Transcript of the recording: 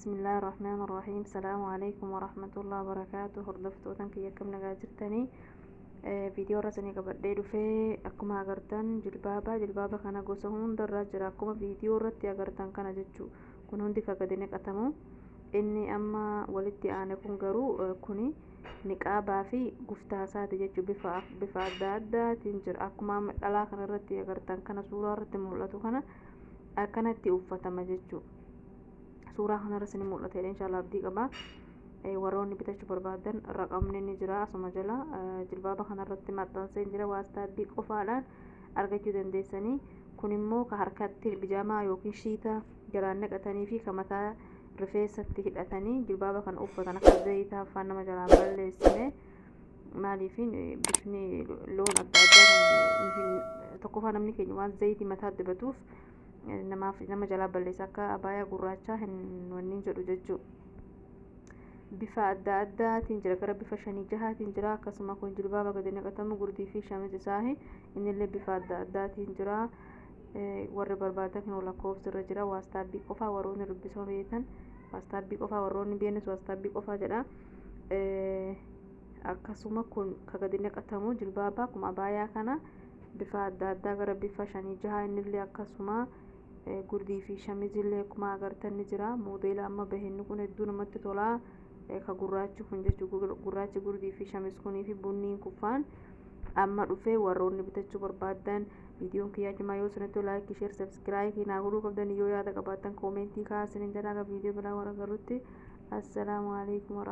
بسم الله الرحمن الرحيم. السلام عليكم ورحمة الله وبركاته. hordoftoota kiyya akkam nagaa jirtanii viidiyoo irratti qabadhee dhufee akkuma agartan jilbaaba kana gosa hundarra jira akkuma viidiyoo irratti agartan kana jechuu kun hundi gadi naqatamu. inni amma walitti aane kun garuu kuni niqaabaa fi guftaasaati jechuu bifa adda addaatiin jira akkuma dhalaa kana irratti agartan kana suuraa irratti mul'atu kana akkanatti uffatama jechuu. suuraa kanarratti ni mul'ata inshallah abdii qaba. warroonni bitachuu barbaadan raqamni ni jira asuma jala jilbaaba kanarratti maxxansee jira waastaabii qofaadhaan argachuu dandeessanii. kun immoo ka harkatti bijaamaa yookiin shiita jalaan naqatanii fi ka mataa rifeensatti hidhatanii jilbaaba kan uffatan akka zayitaa afaan nama jalaan balleessine maaliifin bifni loon adda addaa tokkoffaa namni keenya waan zayitii mataa dibatuuf nama jalaa balleessa akka abaayaa gurraachaa hin wanniin jedhu jechuu. bifa adda addaatiin jira gara bifa 5-6tiin jira akkasuma kun jilbaaba gadi naqatamu gurdii fi shamis isaa innillee bifa adda addaatiin jira. warri barbaadan kan lakkoofsa irra jira waastaabii qofaa warroonni dubbisuu beekan waastaabii qofaa warroonni beenis waastaabii qofaa jedha. akkasuma kun ka gadi naqatamu jilbaaba akkuma abaayaa kana bifa adda addaa gara bifa 5-6 innillee akkasuma gurdii fi shamizillee akkuma agartan ni jira. moodeela amma bahinni kun hedduu namatti tola. ka gurraachi kun jechuun gurraachi gurdii fi shamis kunii fi bunniin kuffaan amma dhufee warroonni bitachuu barbaadan viidiyoon kiyyaa cimaa yoo sanatti laayikii sheer sabskiraayib naa godhuu qabdan yoo yaada qabaatan koomentii kaasanii jedhaa viidiyoo biraa warra garuutti. assalaamu alaikum.